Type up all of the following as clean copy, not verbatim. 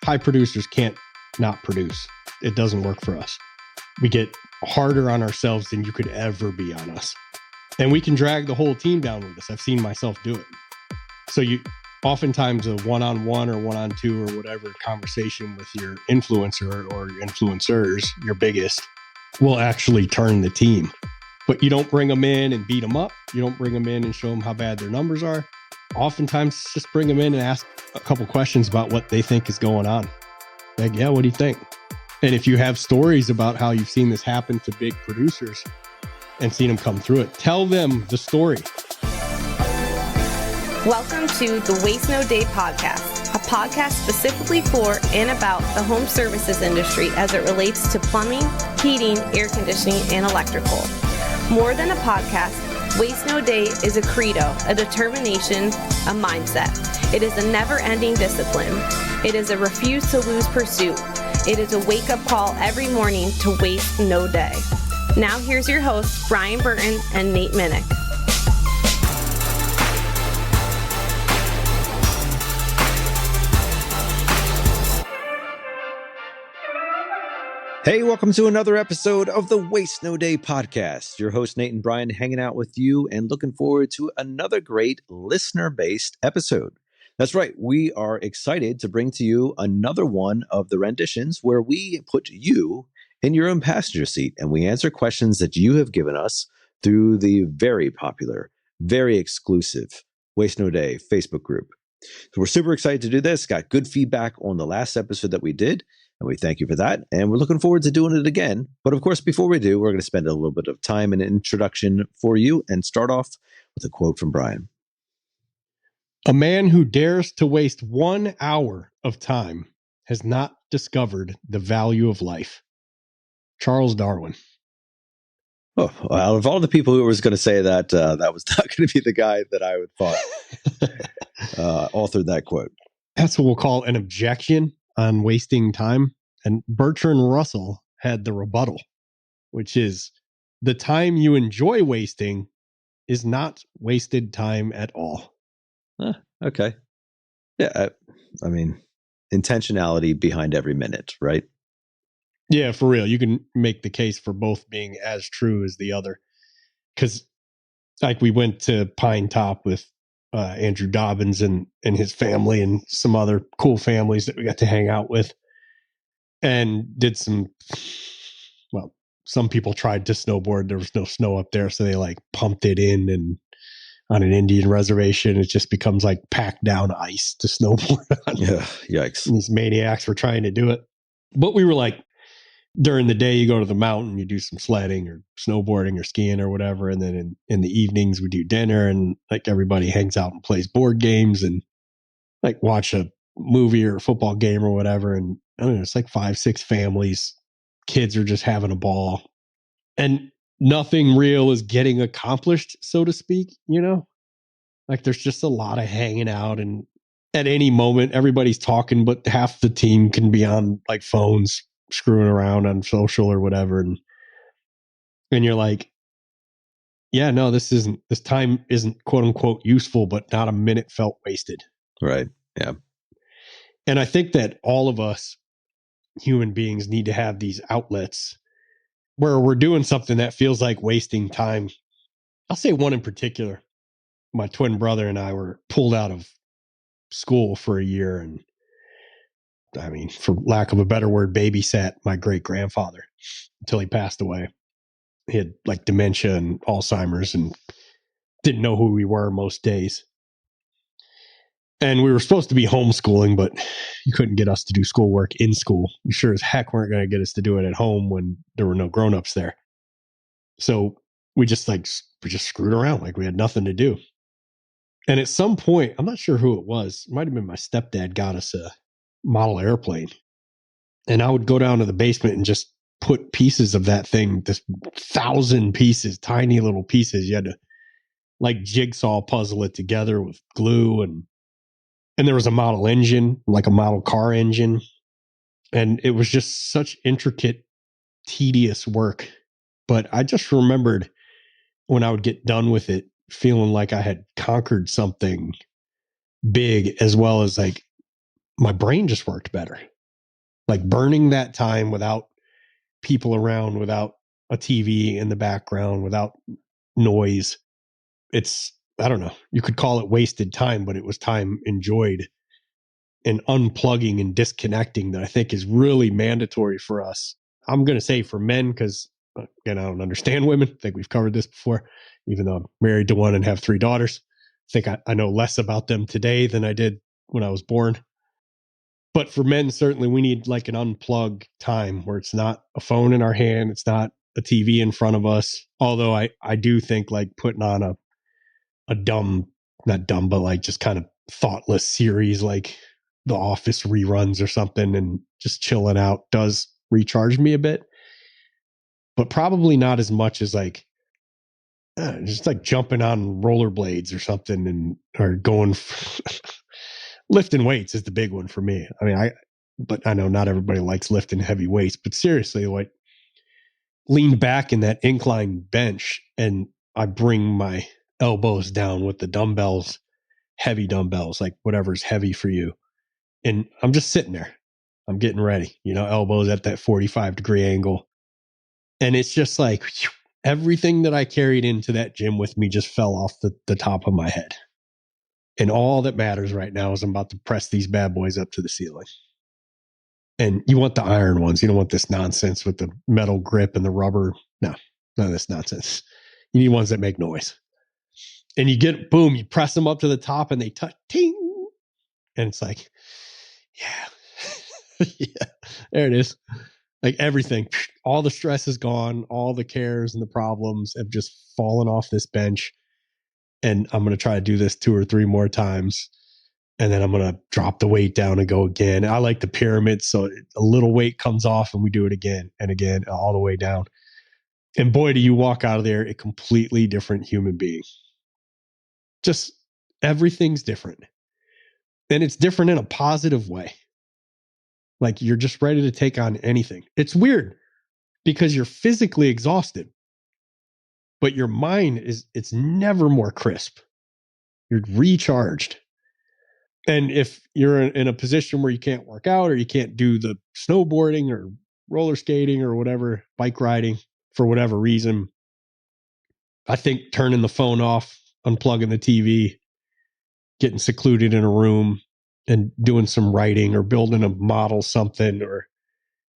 high producers can't not produce. It doesn't work for us. We get harder on ourselves than you could ever be on us. And we can drag the whole team down with us. I've seen myself do it. So you oftentimes a one-on-one or one-on-two or whatever conversation with your influencer or your influencers, your biggest, will actually turn the team. But you don't bring them in and beat them up. You don't bring them in and show them how bad their numbers are. Oftentimes just bring them in and ask a couple questions about what they think is going on. Like, yeah, what do you think? And if you have stories about how you've seen this happen to big producers and seen them come through it, tell them the story. Welcome to the Waste No Day podcast, a podcast specifically for and about the home services industry as it relates to plumbing, heating, air conditioning, and electrical. More than a podcast, Waste No Day is a credo, a determination, a mindset. It is a never-ending discipline. It is a refuse to lose pursuit. It is a wake-up call every morning to waste no day. Now here's your hosts, Brian Burton and Nate Minnick. Hey, welcome to another episode of the Waste No Day podcast. Your host, Nate and Brian, hanging out with you and looking forward to another great listener-based episode. That's right. We are excited to bring to you another one of the renditions where we put you in your own passenger seat and we answer questions that you have given us through the very popular, very exclusive Waste No Day Facebook group. So we're super excited to do this. Got good feedback on the last episode that we did. And we thank you for that. And we're looking forward to doing it again. But of course, before we do, we're going to spend a little bit of time and introduction for you and start off with a quote from Brian. A man who dares to waste 1 hour of time has not discovered the value of life. Charles Darwin. Oh, out of all the people who was going to say that, that was not going to be the guy that I would thought authored that quote. That's what we'll call an objection on wasting time. And Bertrand Russell had the rebuttal, which is the time you enjoy wasting is not wasted time at all. Okay. Yeah. I mean, intentionality behind every minute, right? Yeah, for real. You can make the case for both being as true as the other. Because like we went to Pine Top with Andrew Dobbins and his family and some other cool families that we got to hang out with and did some people tried to snowboard. There was no snow up there, so they like pumped it in, and on an Indian reservation it just becomes like packed down ice to snowboard on. Yeah, yikes. And these maniacs were trying to do it, but we were like, during the day you go to the mountain, you do some sledding or snowboarding or skiing or whatever, and then in the evenings we do dinner, and like everybody hangs out and plays board games and like watch a movie or a football game or whatever. And I don't know, it's like 5-6 families, kids are just having a ball, and nothing real is getting accomplished, so to speak, you know? Like there's just a lot of hanging out, and at any moment everybody's talking, but half the team can be on like phones screwing around on social or whatever. And you're like, yeah, no, this time isn't quote unquote useful, but not a minute felt wasted. Right. Yeah. And I think that all of us human beings need to have these outlets where we're doing something that feels like wasting time. I'll say one in particular. My twin brother and I were pulled out of school for a year, and I mean, for lack of a better word, babysat my great grandfather until he passed away. He had like dementia and Alzheimer's and didn't know who we were most days. And we were supposed to be homeschooling, but you couldn't get us to do schoolwork in school. You sure as heck weren't going to get us to do it at home when there were no grownups there. So we just screwed around like we had nothing to do. And at some point, I'm not sure who it was. It might have been my stepdad got us a model airplane, and I would go down to the basement and just put pieces of that thing, this 1,000 pieces, tiny little pieces. You had to like jigsaw puzzle it together with glue, and there was a model engine, like a model car engine, and it was just such intricate, tedious work. But I just remembered when I would get done with it, feeling like I had conquered something big, as well as like my brain just worked better. Like burning that time without people around, without a TV in the background, without noise. It's, I don't know, you could call it wasted time, but it was time enjoyed, and unplugging and disconnecting that I think is really mandatory for us. I'm going to say for men, because again, I don't understand women. I think we've covered this before, even though I'm married to one and have 3 daughters. I think I know less about them today than I did when I was born. But for men, certainly we need like an unplug time where it's not a phone in our hand. It's not a TV in front of us. Although I do think like putting on a dumb, not dumb, but like just kind of thoughtless series like The Office reruns or something and just chilling out does recharge me a bit, but probably not as much as like just like jumping on rollerblades or something, and or going lifting weights is the big one for me. I mean, but I know not everybody likes lifting heavy weights, but seriously, like lean back in that incline bench and I bring my elbows down with the dumbbells, heavy dumbbells, like whatever's heavy for you. And I'm just sitting there. I'm getting ready, elbows at that 45-degree angle. And it's just like everything that I carried into that gym with me just fell off the top of my head. And all that matters right now is I'm about to press these bad boys up to the ceiling. And you want the iron ones. You don't want this nonsense with the metal grip and the rubber. No, none of this nonsense. You need ones that make noise. And you get, boom, you press them up to the top and they touch, ting. And it's like, yeah, yeah, there it is. Like everything, all the stress is gone. All the cares and the problems have just fallen off this bench. And I'm going to try to do this 2 or 3 more times. And then I'm going to drop the weight down and go again. I like the pyramid. So a little weight comes off and we do it again and again, all the way down. And boy, do you walk out of there a completely different human being. Just everything's different. And it's different in a positive way. Like you're just ready to take on anything. It's weird because you're physically exhausted, but your mind it's never more crisp. You're recharged. And if you're in a position where you can't work out or you can't do the snowboarding or roller skating or whatever, bike riding for whatever reason, I think turning the phone off, unplugging the TV, getting secluded in a room and doing some writing or building a model something or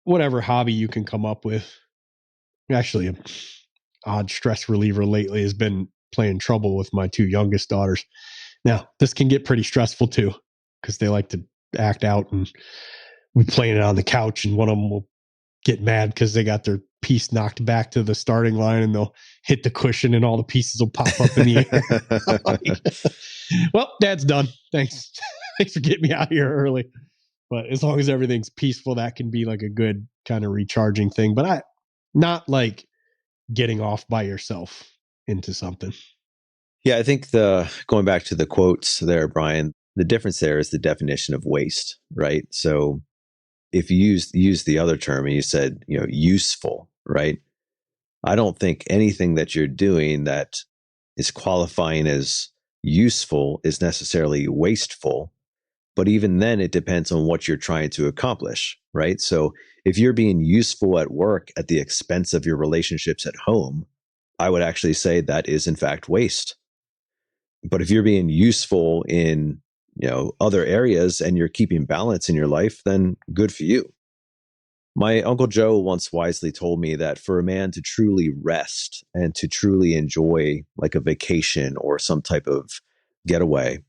whatever hobby you can come up with. Actually, an odd stress reliever lately has been playing trouble with my 2 youngest daughters. Now, this can get pretty stressful too, because they like to act out and we playing it on the couch and one of them will get mad because they got their piece knocked back to the starting line and they'll hit the cushion and all the pieces will pop up in the air. Well, Dad's done. Thanks. Thanks for getting me out here early. But as long as everything's peaceful, that can be like a good kind of recharging thing. But not like getting off by yourself into something. Yeah, I think going back to the quotes there, Brian, the difference there is the definition of waste, right? So if you use the other term and you said, useful, right? I don't think anything that you're doing that is qualifying as useful is necessarily wasteful. But even then, it depends on what you're trying to accomplish, right? So if you're being useful at work at the expense of your relationships at home, I would actually say that is in fact waste. But if you're being useful in, other areas and you're keeping balance in your life, then good for you. My Uncle Joe once wisely told me that for a man to truly rest and to truly enjoy like a vacation or some type of getaway,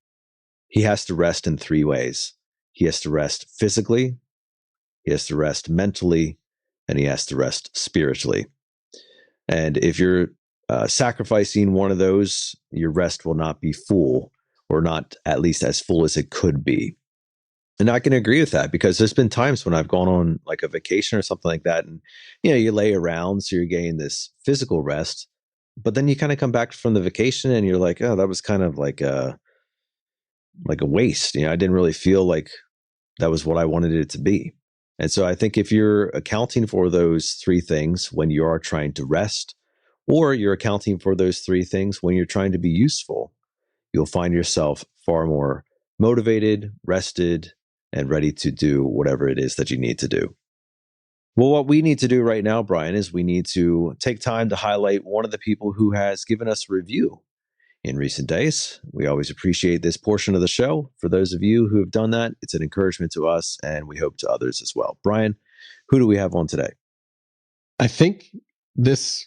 he has to rest in 3 ways. He has to rest physically, he has to rest mentally, and he has to rest spiritually. And if you're sacrificing one of those, your rest will not be full, or not at least as full as it could be. And I can agree with that because there's been times when I've gone on like a vacation or something like that, and you lay around, so you're getting this physical rest, but then you kind of come back from the vacation and you're like, oh, that was kind of like a waste. I didn't really feel like that was what I wanted it to be. And so I think if you're accounting for those 3 things when you are trying to rest, or you're accounting for those 3 things when you're trying to be useful, you'll find yourself far more motivated, rested, and ready to do whatever it is that you need to do. Well, what we need to do right now, Brian, is we need to take time to highlight one of the people who has given us a review in recent days. We always appreciate this portion of the show. For those of you who have done that, it's an encouragement to us, and we hope to others as well. Brian, who do we have on today? I think this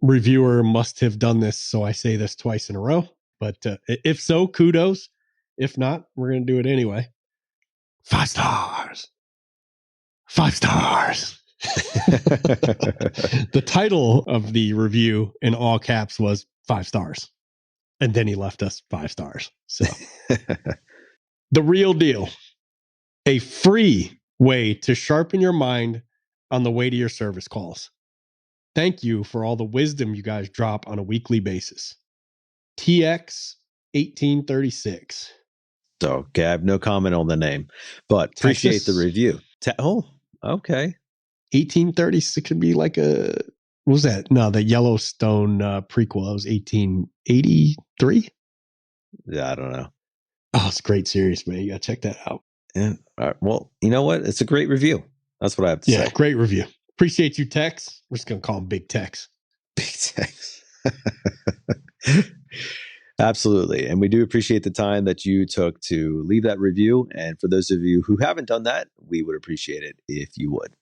reviewer must have done this, so I say this twice in a row. But if so, kudos. If not, we're going to do it anyway. 5 stars. 5 stars. The title of the review in all caps was 5 stars. And then he left us 5 stars. So the real deal. A free way to sharpen your mind on the way to your service calls. Thank you for all the wisdom you guys drop on a weekly basis. TX 1836. So, okay, I have no comment on the name, but appreciate Texas. the review. Okay. 1836 could be like a, what was that? No, the Yellowstone prequel. That was 1883. Yeah, I don't know. Oh, it's a great series, man. You got to check that out. Yeah. All right. Well, you know what? It's a great review. That's what I have to say. Great review. Appreciate you, Tex. We're just going to call him Big Tex. Big Tex. Absolutely. And we do appreciate the time that you took to leave that review. And for those of you who haven't done that, we would appreciate it if you would.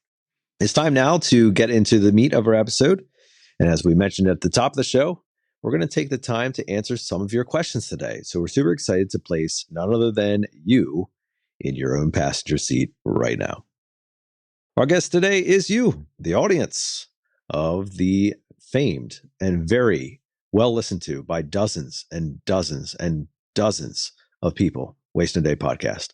It's time now to get into the meat of our episode. And as we mentioned at the top of the show, we're going to take the time to answer some of your questions today. So we're super excited to place none other than you in your own passenger seat right now. Our guest today is you, the audience of the famed and very well listened to by dozens and dozens and dozens of people, Waste No Day podcast.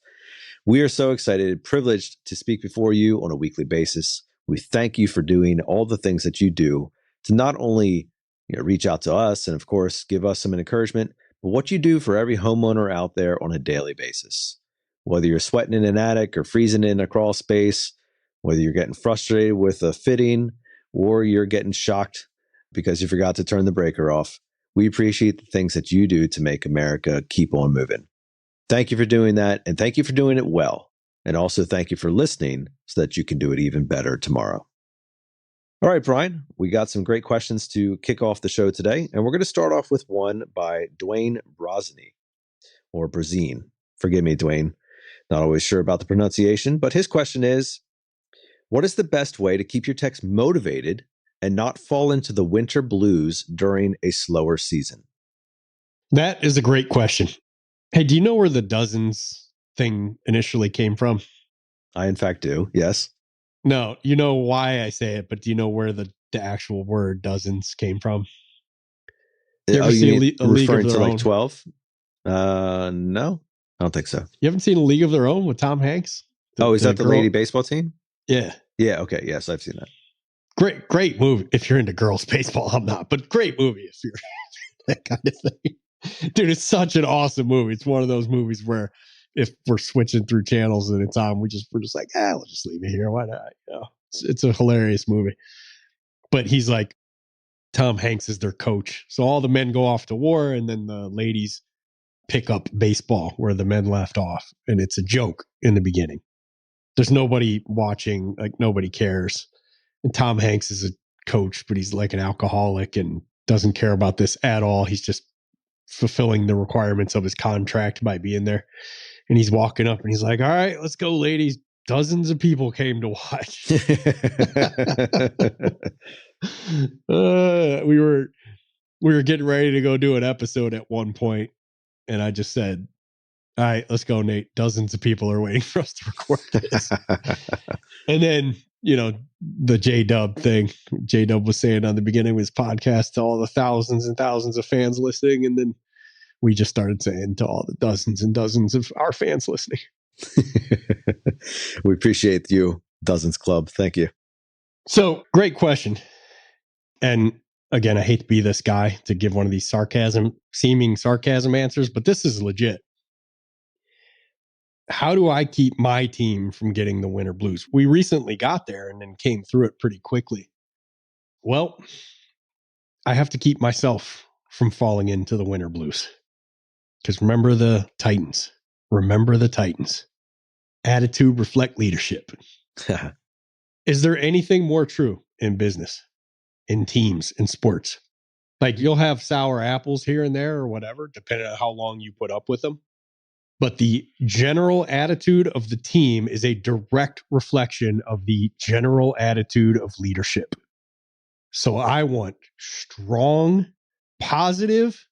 We are so excited, privileged to speak before you on a weekly basis. We thank you for doing all the things that you do to not only reach out to us and, of course, give us some encouragement, but what you do for every homeowner out there on a daily basis. Whether you're sweating in an attic or freezing in a crawl space, whether you're getting frustrated with a fitting or you're getting shocked because you forgot to turn the breaker off, we appreciate the things that you do to make America keep on moving. Thank you for doing that, and thank you for doing it well. And also thank you for listening so that you can do it even better tomorrow. All right, Brian, we got some great questions to kick off the show today, and we're going to start off with one by Dwayne Brosny, or Brazine. Forgive me, Dwayne. Not always sure about the pronunciation, but his question is, what is the best way to keep your techs motivated and not fall into the winter blues during a slower season? That is a great question. Hey, do you know where the dozens thing initially came from? I, in fact, do. Yes. No, you know why I say it, but do you know where the actual word dozens came from? You ever seen a League of Their Own? 12? No, I don't think so. You haven't seen A League of Their Own with Tom Hanks? Is that the lady baseball team? Yeah. Yeah. Okay. Yes, I've seen that. Great movie. If you're into girls baseball, I'm not, but great movie if you're that kind of thing. Dude, it's such an awesome movie. It's one of those movies where if we're switching through channels and it's on, we're just like, we'll just leave it here. Why not? It's a hilarious movie. But he's like, Tom Hanks is their coach. So all the men go off to war and then the ladies pick up baseball where the men left off. And it's a joke in the beginning. There's nobody watching, like nobody cares. And Tom Hanks is a coach, but he's like an alcoholic and doesn't care about this at all. He's just fulfilling the requirements of his contract by being there. And he's walking up and he's like, all right, let's go, ladies. Dozens of people came to watch. We were getting ready to go do an episode at one point, and I just said, all right, let's go, Nate. Dozens of people are waiting for us to record this. And then, the J-Dub thing. J-Dub was saying on the beginning of his podcast to all the thousands and thousands of fans listening. And then we just started saying to all the dozens and dozens of our fans listening. We appreciate you, Dozens Club. Thank you. So, great question. And again, I hate to be this guy to give one of these seeming sarcasm answers, but this is legit. How do I keep my team from getting the winter blues? We recently got there and then came through it pretty quickly. Well, I have to keep myself from falling into the winter blues. Because remember the Titans. Remember the Titans. Attitude reflect leadership. Is there anything more true in business, in teams, in sports? Like, you'll have sour apples here and there or whatever, depending on how long you put up with them. But the general attitude of the team is a direct reflection of the general attitude of leadership. So I want strong, positive,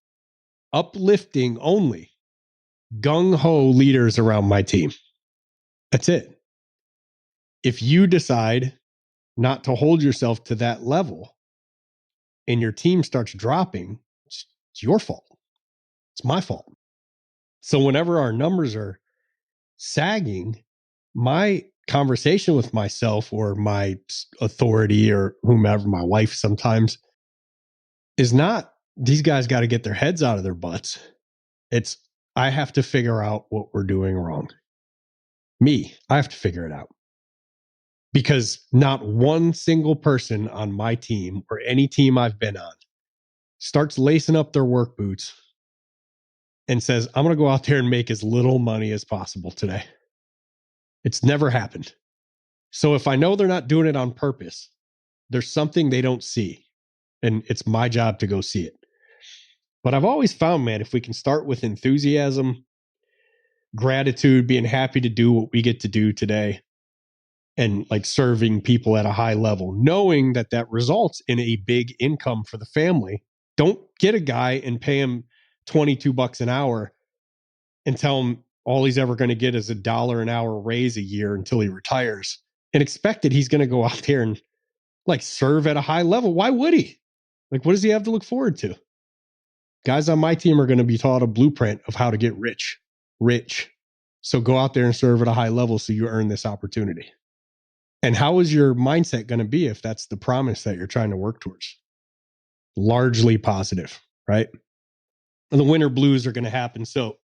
uplifting only, gung-ho leaders around my team. That's it. If you decide not to hold yourself to that level and your team starts dropping, it's your fault. It's my fault. So whenever our numbers are sagging, my conversation with myself or my authority or whomever, my wife sometimes, is not, these guys got to get their heads out of their butts. It's, I have to figure out what we're doing wrong. I have to figure it out. Because not one single person on my team or any team I've been on starts lacing up their work boots and says, I'm going to go out there and make as little money as possible today. It's never happened. So if I know they're not doing it on purpose, there's something they don't see. And it's my job to go see it. But I've always found, man, if we can start with enthusiasm, gratitude, being happy to do what we get to do today, and like serving people at a high level, knowing that that results in a big income for the family. Don't get a guy and pay him $22 an hour and tell him all he's ever going to get is $1 an hour raise a year until he retires and expect that he's going to go out there and like serve at a high level. Why would he? Like, what does he have to look forward to? Guys on my team are going to be taught a blueprint of how to get rich. So go out there and serve at a high level so you earn this opportunity. And how is your mindset going to be if that's the promise that you're trying to work towards? Largely positive, right? And the winter blues are going to happen. So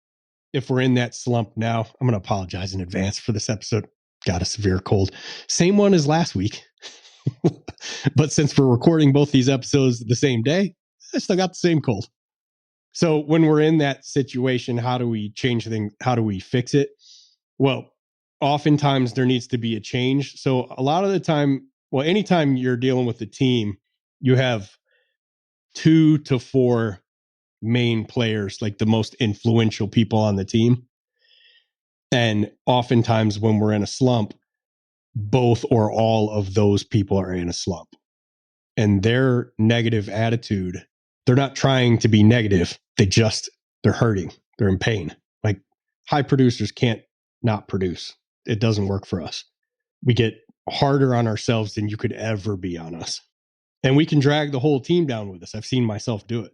if we're in that slump now, I'm going to apologize in advance for this episode. Got a severe cold. Same one as last week. But since we're recording both these episodes the same day, I still got the same cold. So when we're in that situation, how do we change things? How do we fix it? Well, oftentimes there needs to be a change. So a lot of the time, well, anytime you're dealing with a team, you have 2 to 4 main players, like the most influential people on the team. And oftentimes when we're in a slump, both or all of those people are in a slump. And their negative attitude, they're not trying to be negative. They're hurting. They're in pain. Like, high producers can't not produce. It doesn't work for us. We get harder on ourselves than you could ever be on us. And we can drag the whole team down with us. I've seen myself do it.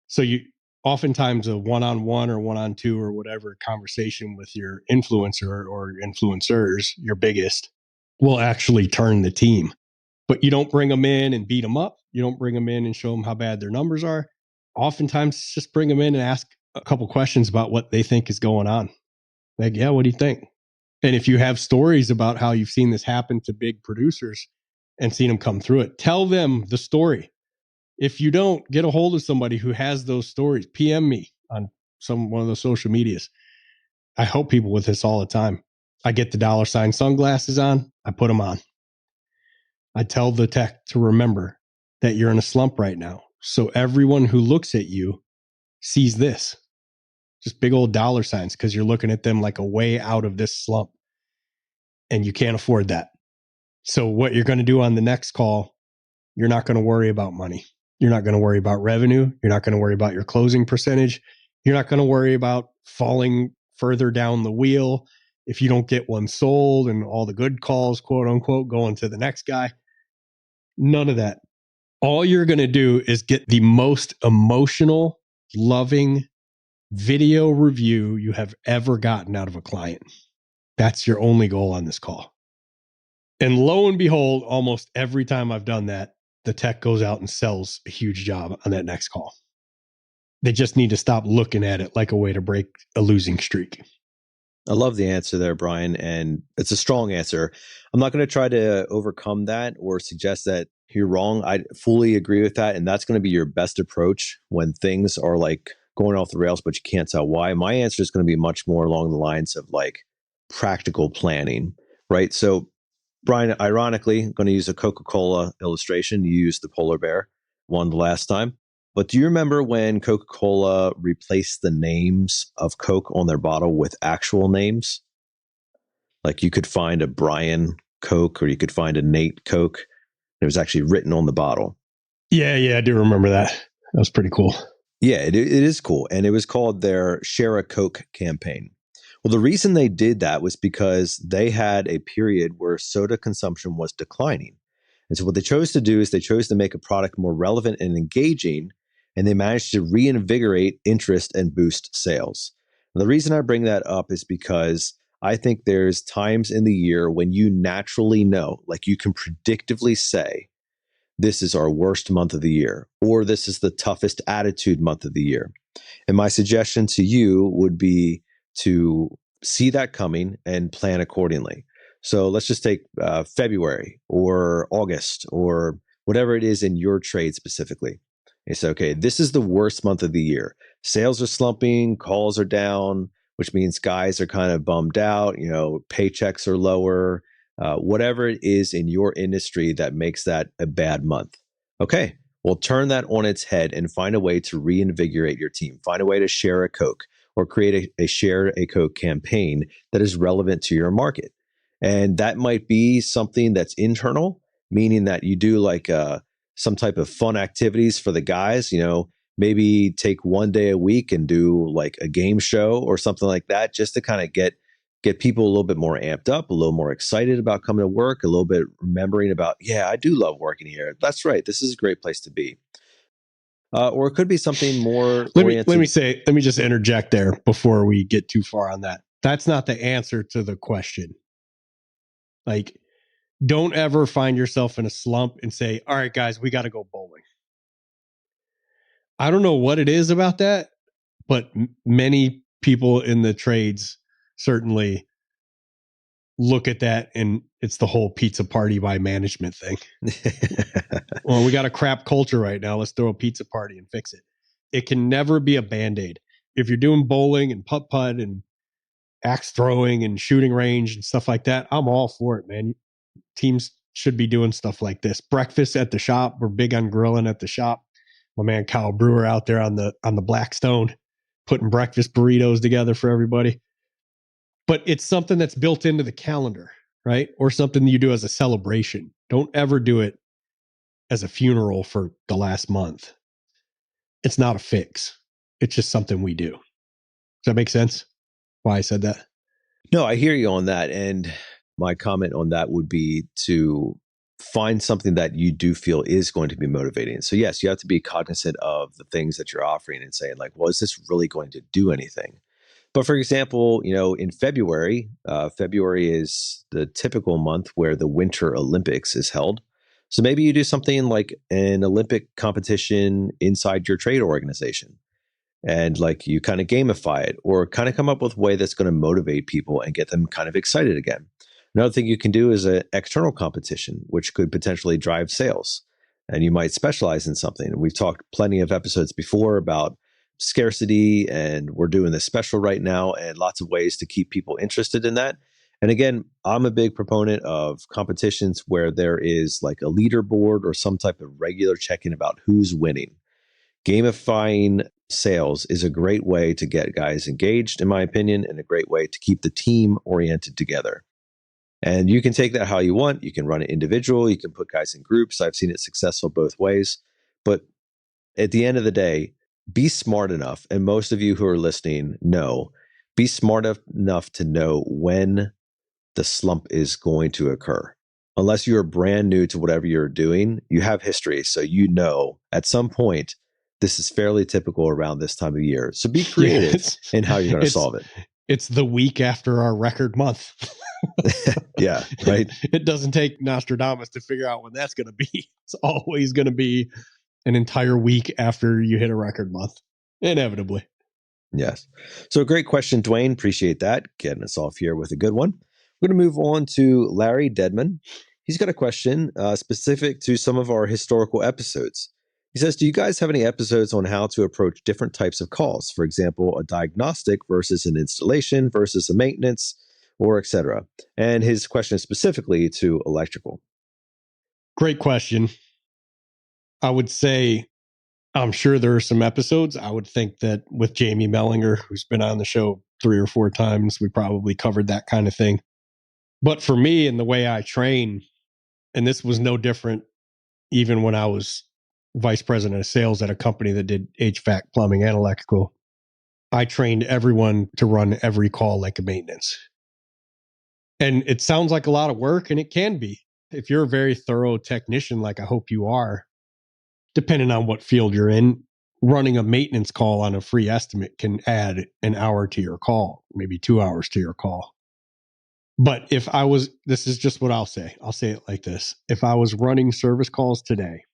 So you oftentimes a one-on-one or one-on-two or whatever conversation with your influencer or influencers, your biggest, will actually turn the team. But you don't bring them in and beat them up. You don't bring them in and show them how bad their numbers are. Oftentimes just bring them in and ask a couple questions about what they think is going on. Like, yeah, what do you think? And if you have stories about how you've seen this happen to big producers and seen them come through it, tell them the story. If you don't, get a hold of somebody who has those stories. PM me on one of the social medias. I help people with this all the time. I get the $ sunglasses on. I put them on. I tell the tech to remember that you're in a slump right now. So everyone who looks at you sees this. Just big old $, because you're looking at them like a way out of this slump. And you can't afford that. So what you're going to do on the next call, you're not going to worry about money. You're not going to worry about revenue. You're not going to worry about your closing percentage. You're not going to worry about falling further down the wheel if you don't get one sold and all the good calls, quote unquote, going to the next guy. None of that. All you're going to do is get the most emotional, loving video review you have ever gotten out of a client. That's your only goal on this call. And lo and behold, almost every time I've done that, the tech goes out and sells a huge job on that next call. They just need to stop looking at it like a way to break a losing streak. I love the answer there, Brian, and it's a strong answer. I'm not going to try to overcome that or suggest that you're wrong. I fully agree with that, and that's going to be your best approach when things are like going off the rails, but you can't tell why. My answer is going to be much more along the lines of like, practical planning, right? So, Brian, ironically, I'm going to use a Coca-Cola illustration. You used the polar bear one the last time. But do you remember when Coca-Cola replaced the names of Coke on their bottle with actual names? Like you could find a Brian Coke or you could find a Nate Coke. It was actually written on the bottle. Yeah, I do remember that. That was pretty cool. Yeah, it is cool. And it was called their Share a Coke campaign. Well, the reason they did that was because they had a period where soda consumption was declining. And so what they chose to do is they chose to make a product more relevant and engaging, and they managed to reinvigorate interest and boost sales. And the reason I bring that up is because I think there's times in the year when you naturally know, like you can predictively say, this is our worst month of the year, or this is the toughest attitude month of the year. And my suggestion to you would be to see that coming and plan accordingly. So let's just take February or August or whatever it is in your trade specifically. And say, okay, this is the worst month of the year. Sales are slumping, calls are down, which means guys are kind of bummed out, paychecks are lower, whatever it is in your industry that makes that a bad month. Okay, well, turn that on its head and find a way to reinvigorate your team. Find a way to share a Coke or create a Share a Coke campaign that is relevant to your market. And that might be something that's internal, meaning that you do like some type of fun activities for the guys, maybe take one day a week and do like a game show or something like that, just to kind of get people a little bit more amped up, a little more excited about coming to work, a little bit remembering about, yeah, I do love working here. That's right. This is a great place to be. Or it could be something more oriented. Let me just interject there before we get too far on that. That's not the answer to the question. Like, don't ever find yourself in a slump and say, all right, guys, we got to go bowling. I don't know what it is about that, but many people in the trades certainly look at that and it's the whole pizza party by management thing. Well, we got a crap culture right now. Let's throw a pizza party and fix it. It can never be a Band-Aid. If you're doing bowling and putt-putt and axe throwing and shooting range and stuff like that, I'm all for it, man. Teams should be doing stuff like this. Breakfast at the shop. We're big on grilling at the shop. My man Kyle Brewer out there on the Blackstone putting breakfast burritos together for everybody. But it's something that's built into the calendar, right? Or something you do as a celebration. Don't ever do it as a funeral for the last month. It's not a fix. It's just something we do. Does that make sense? Why I said that? No, I hear you on that. And my comment on that would be to find something that you do feel is going to be motivating. So yes, you have to be cognizant of the things that you're offering and saying like, well, is this really going to do anything? But for example, in February, February is the typical month where the Winter Olympics is held. So maybe you do something like an Olympic competition inside your trade organization. And like you kind of gamify it or kind of come up with a way that's going to motivate people and get them kind of excited again. Another thing you can do is an external competition, which could potentially drive sales. And you might specialize in something. We've talked plenty of episodes before about scarcity, and we're doing this special right now and lots of ways to keep people interested in that. And again, I'm a big proponent of competitions where there is like a leaderboard or some type of regular check-in about who's winning. Gamifying sales is a great way to get guys engaged, in my opinion, and a great way to keep the team oriented together. And you can take that how you want. You can run it individual. You can put guys in groups. I've seen it successful both ways. But at the end of the day, be smart enough. And most of you who are listening know, be smart enough to know when the slump is going to occur. Unless you're brand new to whatever you're doing, you have history. So you know at some point, this is fairly typical around this time of year. So be creative in how you're going to solve it. It's the week after our record month. Yeah, right. It doesn't take Nostradamus to figure out when that's going to be. It's always going to be an entire week after you hit a record month, inevitably. Yes. So great question, Dwayne. Appreciate that. Getting us off here with a good one. We're going to move on to Larry Dedman. He's got a question specific to some of our historical episodes. He says, do you guys have any episodes on how to approach different types of calls? For example, a diagnostic versus an installation versus a maintenance, or et cetera? And his question is specifically to electrical. Great question. I would say, I'm sure there are some episodes. I would think that with Jamie Mellinger, who's been on the show 3 or 4 times, we probably covered that kind of thing. But for me and the way I train, and this was no different even when I was vice president of sales at a company that did HVAC, plumbing, and electrical, I trained everyone to run every call like a maintenance. And it sounds like a lot of work, and it can be. If you're a very thorough technician, like I hope you are, depending on what field you're in, running a maintenance call on a free estimate can add an hour to your call, maybe 2 hours to your call. But if I was, this is just what I'll say it like this. If I was running service calls today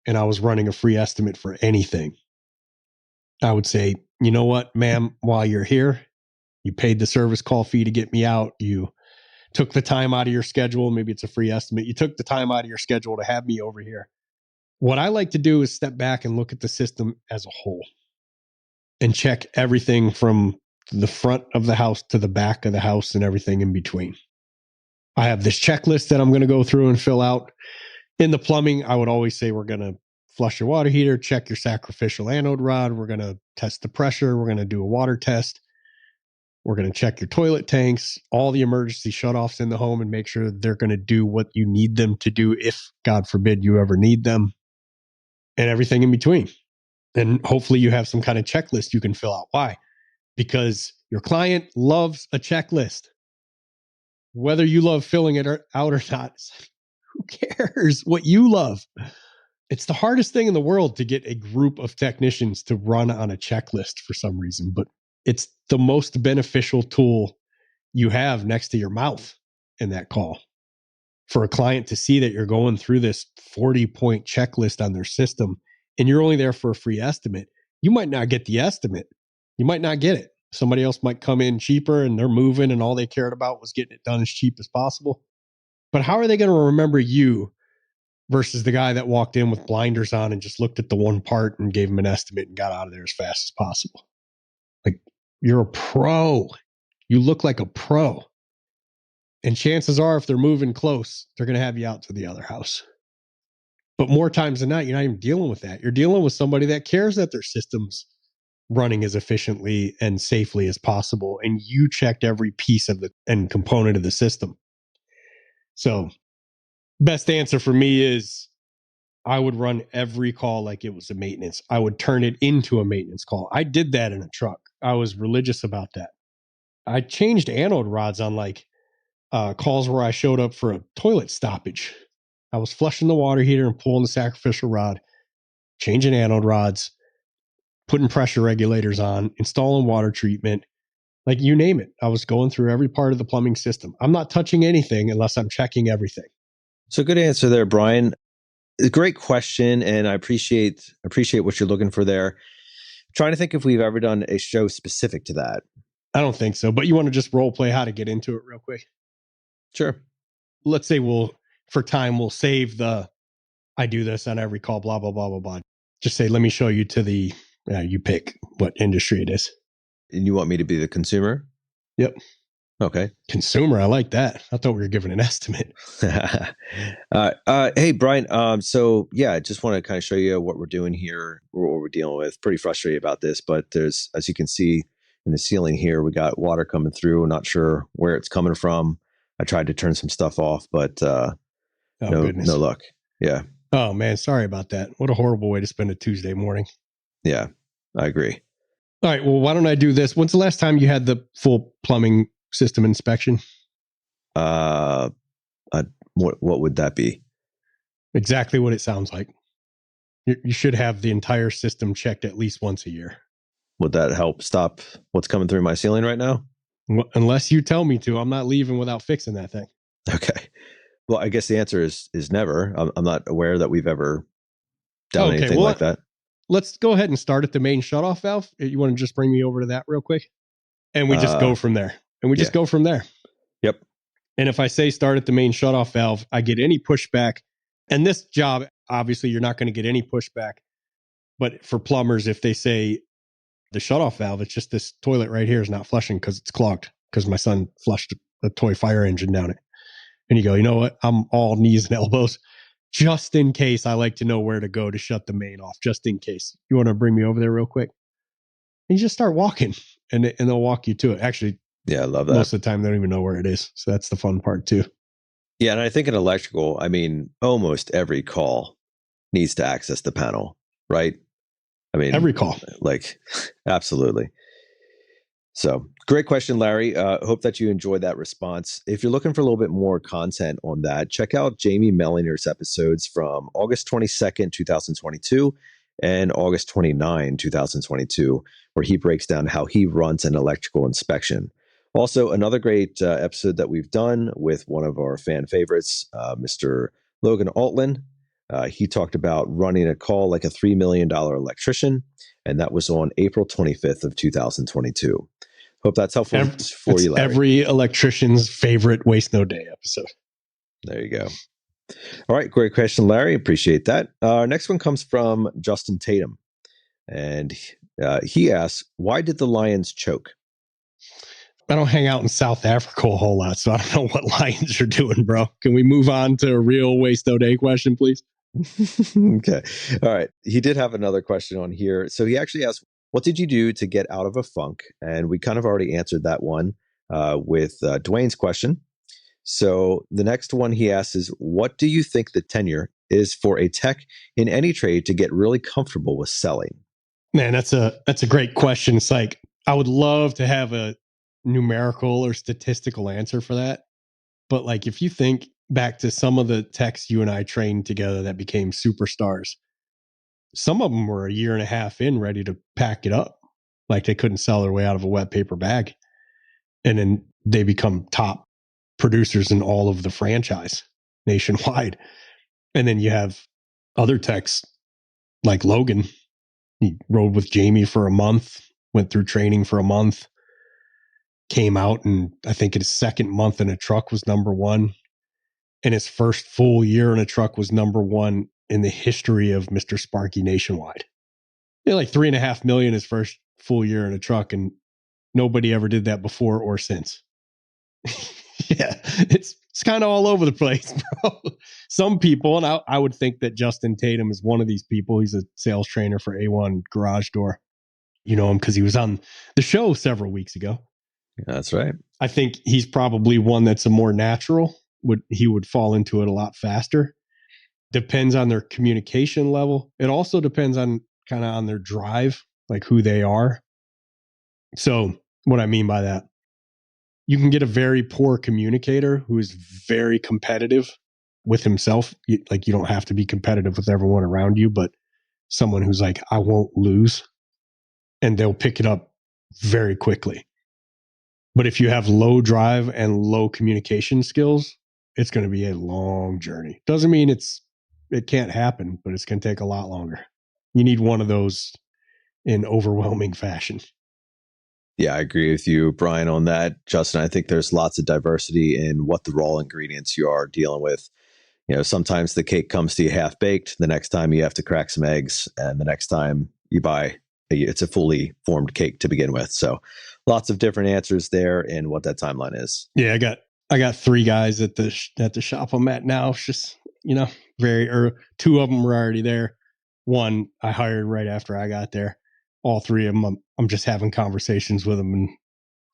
and I was running a free estimate for anything, I would say, you know what, ma'am, while you're here, you paid the service call fee to get me out. You took the time out of your schedule. Maybe it's a free estimate. You took the time out of your schedule to have me over here. What I like to do is step back and look at the system as a whole and check everything from the front of the house to the back of the house and everything in between. I have this checklist that I'm going to go through and fill out. In the plumbing, I would always say we're going to flush your water heater, check your sacrificial anode rod. We're going to test the pressure. We're going to do a water test. We're going to check your toilet tanks, all the emergency shutoffs in the home, and make sure they're going to do what you need them to do if, God forbid, you ever need them, and everything in between. And hopefully you have some kind of checklist you can fill out. Why? Because your client loves a checklist. Whether you love filling it out or not, who cares what you love? It's the hardest thing in the world to get a group of technicians to run on a checklist for some reason, but it's the most beneficial tool you have next to your mouth in that call. For a client to see that you're going through this 40-point checklist on their system and you're only there for a free estimate, you might not get the estimate. You might not get it. Somebody else might come in cheaper and they're moving and all they cared about was getting it done as cheap as possible. But how are they going to remember you versus the guy that walked in with blinders on and just looked at the one part and gave him an estimate and got out of there as fast as possible? Like, you're a pro. You look like a pro. And chances are, if they're moving close, they're going to have you out to the other house. But more times than not, you're not even dealing with that. You're dealing with somebody that cares that their system's running as efficiently and safely as possible. And you checked every piece of the and component of the system. So best answer for me is I would run every call like it was a maintenance. I would turn it into a maintenance call. I did that in a truck. I was religious about that. I changed anode rods on calls where I showed up for a toilet stoppage. I was flushing the water heater and pulling the sacrificial rod, changing anode rods, putting pressure regulators on, installing water treatment, like you name it. I was going through every part of the plumbing system. I'm not touching anything unless I'm checking everything. So good answer there, Brian. A great question, and I appreciate what you're looking for there. I'm trying to think if we've ever done a show specific to that. I don't think so, but you want to just role play how to get into it real quick? Sure. Let's say we'll save the I do this on every call, blah, blah, blah, blah, blah. Just say, let me show you to the, you pick what industry it is. And you want me to be the consumer? Yep. Okay. Consumer, I like that. I thought we were giving an estimate. Hey, Brian. So yeah, I just want to kind of show you what we're doing here, what we're dealing with. Pretty frustrated about this, but there's, as you can see in the ceiling here, we got water coming through. Not sure where it's coming from. I tried to turn some stuff off, but no luck. Yeah. Oh man, sorry about that. What a horrible way to spend a Tuesday morning. Yeah, I agree. All right. Well, why don't I do this? When's the last time you had the full plumbing system inspection? What would that be? Exactly what it sounds like. You should have the entire system checked at least once a year. Would that help stop what's coming through my ceiling right now? Unless you tell me to, I'm not leaving without fixing that thing. Okay. Well, I guess the answer is never. I'm not aware that we've ever done anything like that. Let's go ahead and start at the main shutoff valve. You want to just bring me over to that real quick? And we just go from there. Go from there. Yep. And if I say start at the main shutoff valve, I get any pushback. And this job, obviously, you're not going to get any pushback. But for plumbers, if they say the shutoff valve, it's just this toilet right here is not flushing because it's clogged. because my son flushed a toy fire engine down it. And you go, you know what? I'm all knees and elbows. Just in case, I like to know where to go to shut the main off, just in case. You want to bring me over there real quick? And you just start walking, and they'll walk you to it. Actually, yeah, I love that. Most of the time, they don't even know where it is. So that's the fun part, too. Yeah, and I think in electrical, I mean, almost every call needs to access the panel, right? I mean, every call. Like, absolutely. So great question, Larry. Hope that you enjoyed that response. If you're looking for a little bit more content on that, check out Jamie Mellinger's episodes from August 22nd, 2022 and August 29, 2022, where he breaks down how he runs an electrical inspection. Also, another great episode that we've done with one of our fan favorites, Mr. Logan Altman. He talked about running a call like a $3 million electrician, and that was on April 25th of 2022. Hope that's helpful for you, Larry. Every electrician's favorite Waste No Day episode. There you go. All right, great question, Larry. Appreciate that. Our next one comes from Justin Tatum, and he asks, why did the Lions choke? I don't hang out in South Africa a whole lot, so I don't know what Lions are doing, bro. Can we move on to a real Waste No Day question, please? Okay. All right. He did have another question on here. So he actually asked, what did you do to get out of a funk? And we kind of already answered that one with Dwayne's question. So the next one he asks is, what do you think the tenure is for a tech in any trade to get really comfortable with selling? Man, that's a great question. It's like, I would love to have a numerical or statistical answer for that. But like, if you think back to some of the techs you and I trained together that became superstars, some of them were a year and a half in ready to pack it up. Like they couldn't sell their way out of a wet paper bag. And then they become top producers in all of the franchise nationwide. And then you have other techs like Logan. He rode with Jamie for a month, went through training for a month, came out, and I think his second month in a truck was number one. And his first full year in a truck was number one in the history of Mr. Sparky nationwide. He had like $3.5 million his first full year in a truck, and nobody ever did that before or since. Yeah, it's kind of all over the place, bro. Some people, and I would think that Justin Tatum is one of these people. He's a sales trainer for A1 Garage Door. You know him because he was on the show several weeks ago. That's right. I think he's probably one that's a more natural. He would fall into it a lot faster. Depends on their communication level. It also depends on kind of on their drive, like who they are. So what I mean by that, you can get a very poor communicator who is very competitive with himself. Like you don't have to be competitive with everyone around you, but someone who's like, I won't lose, and they'll pick it up very quickly. But if you have low drive and low communication skills, it's going to be a long journey. Doesn't mean it can't happen, but it's going to take a lot longer. You need one of those in overwhelming fashion. Yeah, I agree with you, Brian, on that. Justin, I think there's lots of diversity in what the raw ingredients you are dealing with. You know, sometimes the cake comes to you half baked. The next time you have to crack some eggs, and the next time you buy, it's a fully formed cake to begin with. So lots of different answers there in what that timeline is. Yeah, I got 3 guys at the shop I'm at now. It's just, very early. 2 of them were already there. 1 I hired right after I got there. All 3 of them, I'm just having conversations with them, and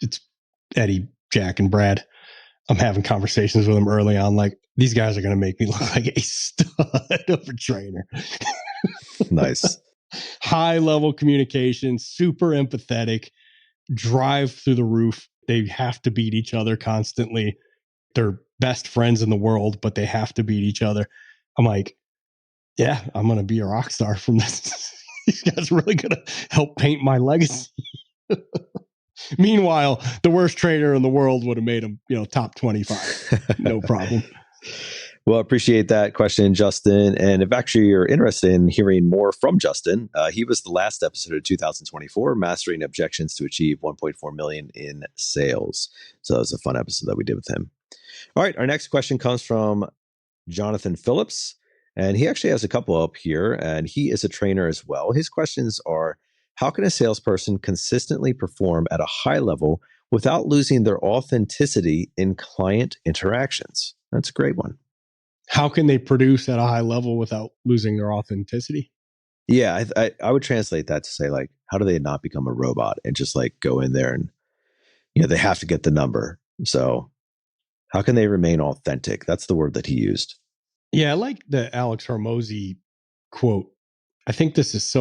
it's Eddie, Jack, and Brad. I'm having conversations with them early on. Like, these guys are going to make me look like a stud of a trainer. Nice. High level communication, super empathetic, drive through the roof. They have to beat each other constantly. They're best friends in the world, but they have to beat each other. I'm like, yeah, I'm going to be a rock star from this. These guys are really going to help paint my legacy. Meanwhile, the worst trainer in the world would have made him, top 25. No problem. Well, appreciate that question, Justin. And if actually you're interested in hearing more from Justin, he was the last episode of 2024, Mastering Objections to Achieve 1.4 million in Sales. So that was a fun episode that we did with him. All right, our next question comes from Jonathan Phillips. And he actually has a couple up here, and he is a trainer as well. His questions are, how can a salesperson consistently perform at a high level without losing their authenticity in client interactions. That's a great one. How can they produce at a high level without losing their authenticity? Yeah, I would translate that to say, like, how do they not become a robot and just like go in there and, they have to get the number. So how can they remain authentic? That's the word that he used. Yeah, I like the Alex Hormozi quote. I think this is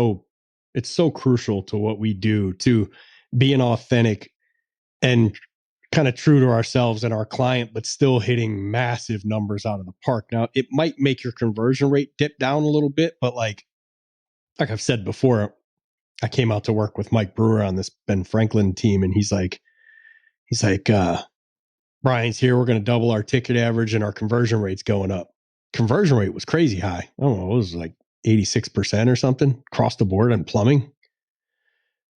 it's so crucial to what we do, to being authentic and kind of true to ourselves and our client, but still hitting massive numbers out of the park. Now, it might make your conversion rate dip down a little bit, but like I've said before, I came out to work with Mike Brewer on this Ben Franklin team, and he's like, Brian's here. We're going to double our ticket average, and our conversion rate's going up. Conversion rate was crazy high. I don't know, it was like 86% or something across the board on plumbing,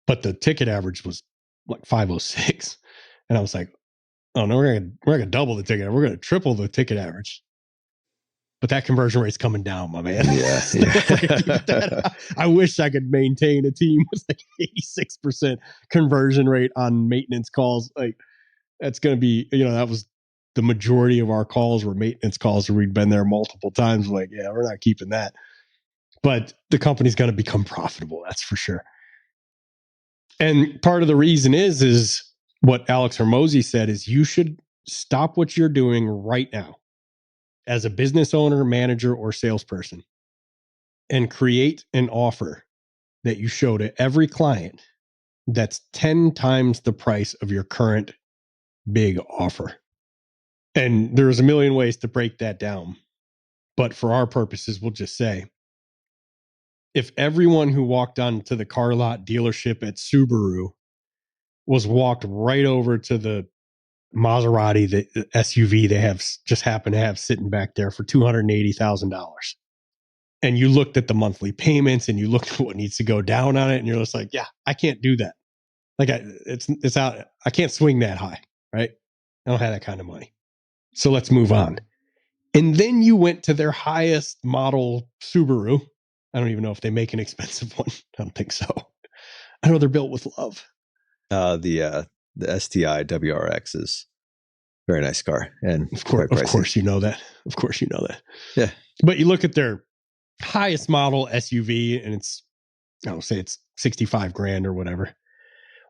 but the ticket average was like 506. And I was like, oh no, we're gonna double the ticket. We're gonna triple the ticket average. But that conversion rate's coming down, my man. Yeah. I wish I could maintain a team with like 86% conversion rate on maintenance calls. Like that's gonna be, that was the majority of our calls were maintenance calls where we'd been there multiple times. Like, yeah, we're not keeping that. But the company's gonna become profitable, that's for sure. And part of the reason is what Alex Hormozi said is you should stop what you're doing right now as a business owner, manager, or salesperson and create an offer that you show to every client that's 10 times the price of your current big offer. And there's a million ways to break that down. But for our purposes, we'll just say, if everyone who walked onto the car lot dealership at Subaru was walked right over to the Maserati, the SUV they have just happen to have sitting back there for $280,000. And you looked at the monthly payments and you looked at what needs to go down on it. And you're just like, yeah, I can't do that. Like it's out. I can't swing that high, right? I don't have that kind of money. So let's move on. And then you went to their highest model Subaru. I don't even know if they make an expensive one. I don't think so. I know they're built with love. The STI WRX is a very nice car, and of course you know that. Of course you know that. Yeah, but you look at their highest model SUV, and it's say it's $65,000 or whatever.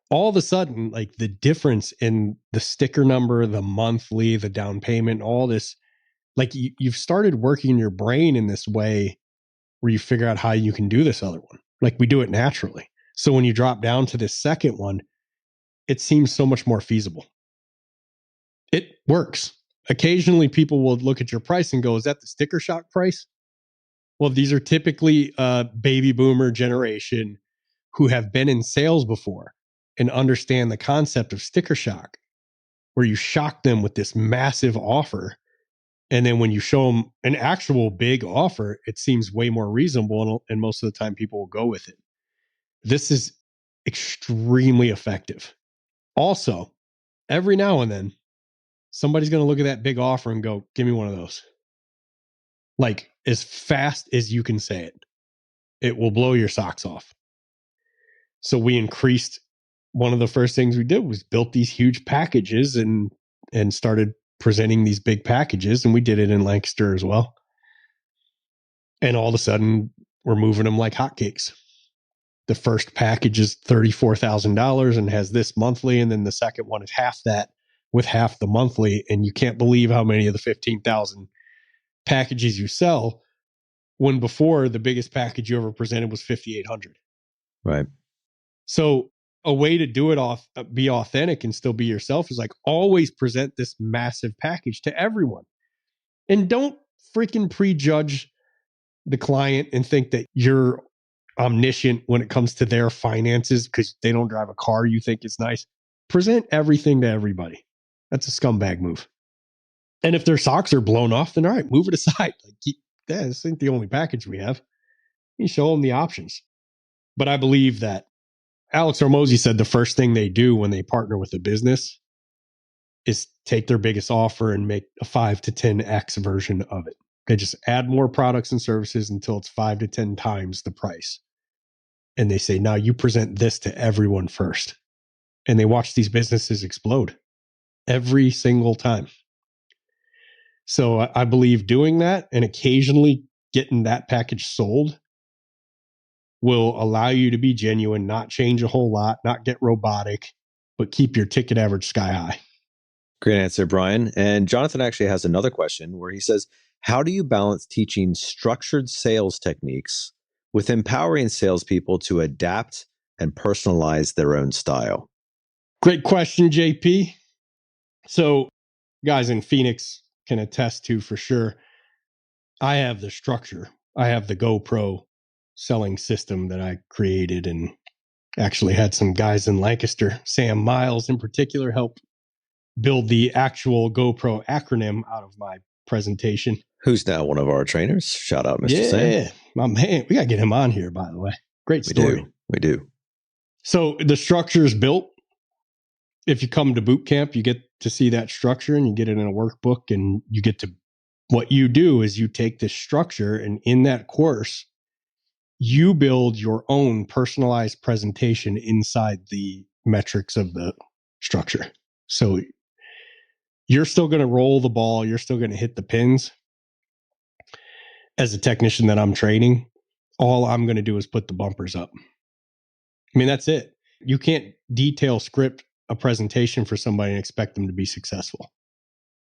All of a sudden, like the difference in the sticker number, the monthly, the down payment, all this, like you've started working your brain in this way where you figure out how you can do this other one. Like we do it naturally. So when you drop down to this second one, it seems so much more feasible. It works. Occasionally people will look at your price and go, is that the sticker shock price? Well, these are typically baby boomer generation who have been in sales before and understand the concept of sticker shock, where you shock them with this massive offer. And then when you show them an actual big offer, it seems way more reasonable. And most of the time people will go with it. This is extremely effective. Also, every now and then, somebody's going to look at that big offer and go, give me one of those. Like as fast as you can say it. It will blow your socks off. So we increased, one of the first things we did was built these huge packages and started presenting these big packages. And we did it in Lancaster as well. And all of a sudden, we're moving them like hotcakes. The first package is $34,000 and has this monthly. And then the second one is half that with half the monthly. And you can't believe how many of the 15,000 packages you sell, when before the biggest package you ever presented was 5,800. Right. So a way to do it be authentic and still be yourself is like always present this massive package to everyone. And don't freaking prejudge the client and think that you're omniscient when it comes to their finances because they don't drive a car you think is nice. Present everything to everybody. That's a scumbag move. And if their socks are blown off, then all right, move it aside. Like, this ain't the only package we have. You show them the options. But I believe that Alex Hormozi said the first thing they do when they partner with a business is take their biggest offer and make a 5 to 10x version of it. They just add more products and services until it's 5 to 10 times the price. And they say, now you present this to everyone first. and they watch these businesses explode every single time. So I believe doing that and occasionally getting that package sold will allow you to be genuine, not change a whole lot, not get robotic, but keep your ticket average sky high. Great answer, Brian. And Jonathan actually has another question where he says, how do you balance teaching structured sales techniques with empowering salespeople to adapt and personalize their own style? Great question, JP. So guys in Phoenix can attest to for sure. I have the structure. I have the GoPro selling system that I created and actually had some guys in Lancaster, Sam Miles in particular, help build the actual GoPro acronym out of my presentation. Who's now one of our trainers. Shout out, Mr. Sam. Yeah, my man. We got to get him on here, by the way. Great story. We do. So the structure is built. If you come to boot camp, you get to see that structure and you get it in a workbook, and you get to, what you do is you take this structure, and in that course, you build your own personalized presentation inside the metrics of the structure. So you're still going to roll the ball. You're still going to hit the pins. As a technician that I'm training, all I'm going to do is put the bumpers up. I mean, that's it. You can't detail script a presentation for somebody and expect them to be successful.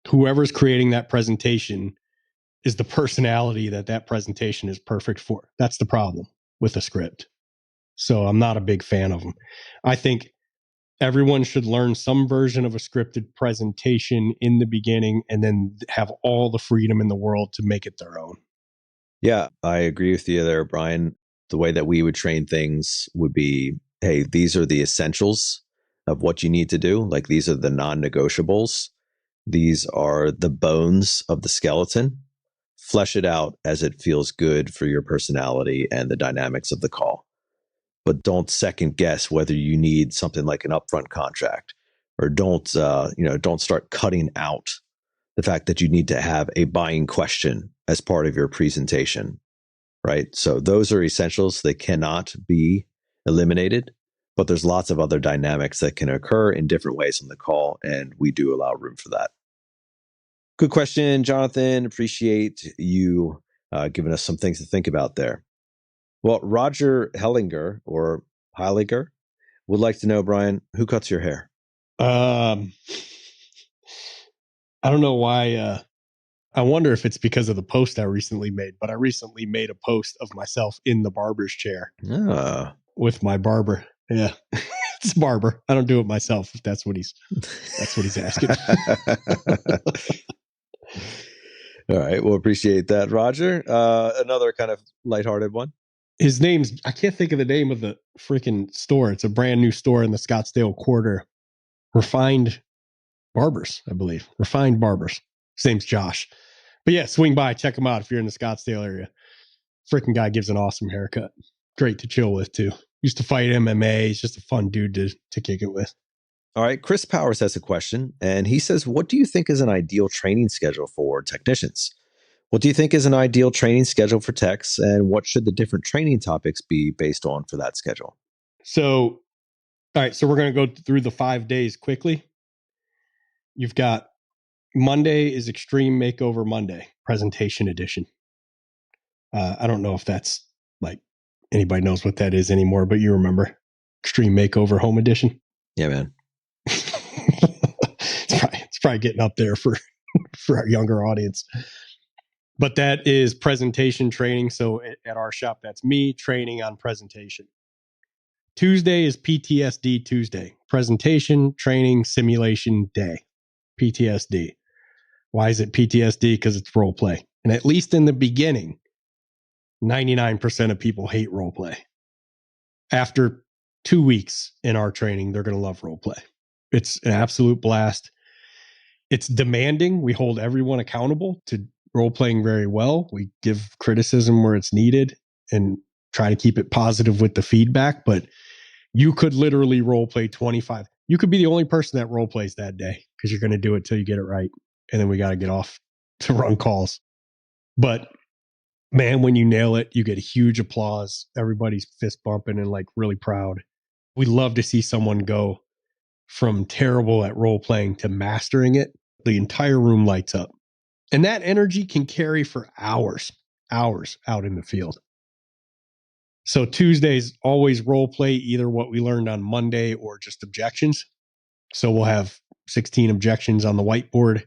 Whoever's creating that presentation is the personality that presentation is perfect for. That's the problem with a script. So I'm not a big fan of them. I think everyone should learn some version of a scripted presentation in the beginning and then have all the freedom in the world to make it their own. Yeah, I agree with you there, Brian. The way that we would train things would be, hey, these are the essentials of what you need to do. Like, these are the non-negotiables. These are the bones of the skeleton. Flesh it out as it feels good for your personality and the dynamics of the call. But don't second guess whether you need something like an upfront contract, or don't start cutting out the fact that you need to have a buying question as part of your presentation, right? So those are essentials. They cannot be eliminated, but there's lots of other dynamics that can occur in different ways on the call, and we do allow room for that. Good question, Jonathan. Appreciate you giving us some things to think about there. Well, Roger Hellinger or Heiliger would like to know, Brian, who cuts your hair? I don't know why. I wonder if it's because of the post I recently made, but I recently made a post of myself in the barber's chair with my barber. Yeah, it's barber. I don't do it myself if that's what he's asking. All right. Well, appreciate that, Roger. Another kind of lighthearted one. His name's, I can't think of the name of the freaking store. It's a brand new store in the Scottsdale Quarter. Refined Barbers, I believe. Refined Barbers. His name's Josh. But yeah, swing by, check him out if you're in the Scottsdale area. Freaking guy gives an awesome haircut. Great to chill with too. Used to fight MMA. He's just a fun dude to kick it with. All right. Chris Powers has a question, and he says, what do you think is an ideal training schedule for technicians? What do you think is an ideal training schedule for techs, and what should the different training topics be based on for that schedule? So, all right. So we're going to go through the 5 days quickly. You've got Monday is Extreme Makeover Monday, presentation edition. I don't know if that's like anybody knows what that is anymore, but you remember Extreme Makeover Home Edition? Yeah, man. It's probably getting up there for our younger audience. But that is presentation training. So at our shop, that's me training on presentation. Tuesday is PTSD Tuesday, presentation, training, simulation day. PTSD. Why is it PTSD? Because it's role play. And at least in the beginning, 99% of people hate role play. After 2 weeks in our training, they're going to love role play. It's an absolute blast. It's demanding. We hold everyone accountable to role playing very well. We give criticism where it's needed and try to keep it positive with the feedback. But you could literally role play 25. You could be the only person that role plays that day because you're going to do it till you get it right. And then we got to get off to run calls. But man, when you nail it, you get huge applause. Everybody's fist bumping and like really proud. We love to see someone go from terrible at role playing to mastering it, the entire room lights up. And that energy can carry for hours out in the field. So Tuesdays always role play either what we learned on Monday or just objections. So we'll have 16 objections on the whiteboard.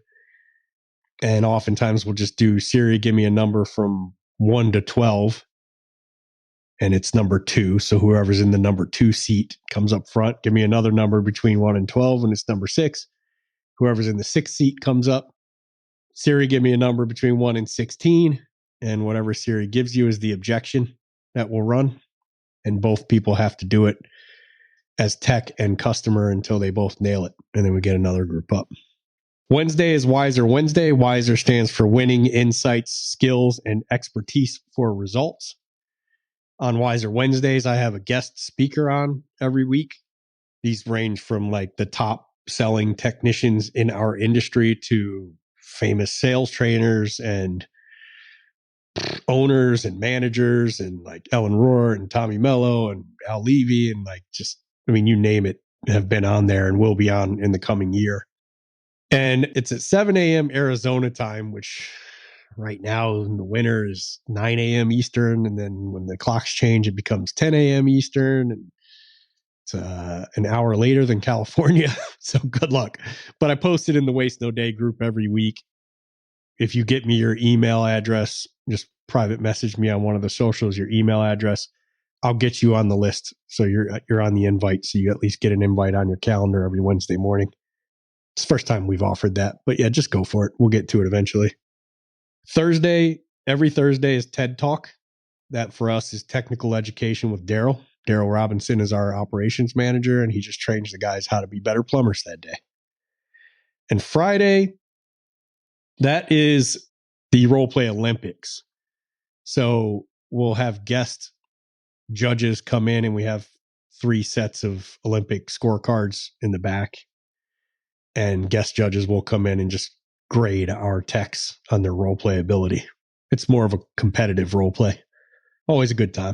And oftentimes we'll just do Siri, give me a number from 1 to 12. And it's number 2. So whoever's in the number 2 seat comes up front. Give me another number between 1 and 12, and it's number 6. Whoever's in the 6th seat comes up. Siri, give me a number between 1 and 16. And whatever Siri gives you is the objection that will run. And both people have to do it as tech and customer until they both nail it. And then we get another group up. Wednesday is Wiser Wednesday. Wiser stands for winning, insights, skills, and expertise for results. On Wiser Wednesdays, I have a guest speaker on every week. These range from like the top selling technicians in our industry to famous sales trainers and owners and managers, and like Ellen Rohr and Tommy Mello and Al Levy, and like just, I mean, you name it, have been on there and will be on in the coming year. And it's at 7 a.m. Arizona time, which right now in the winter is 9 a.m. Eastern. And then when the clocks change, it becomes 10 a.m. Eastern. And it's an hour later than California. So good luck. But I post it in the Waste No Day group every week. If you get me your email address, just private message me on one of the socials, your email address, I'll get you on the list. So you're on the invite. So you at least get an invite on your calendar every Wednesday morning. It's the first time we've offered that, but yeah, just go for it. We'll get to it eventually. Every Thursday is TED Talk. That for us is technical education with Daryl. Daryl Robinson is our operations manager, and he just trains the guys how to be better plumbers that day. And Friday, that is the Role Play Olympics. So we'll have guest judges come in, and we have 3 sets of Olympic scorecards in the back. And guest judges will come in and just grade our techs on their role play ability. It's more of a competitive role play. Always a good time.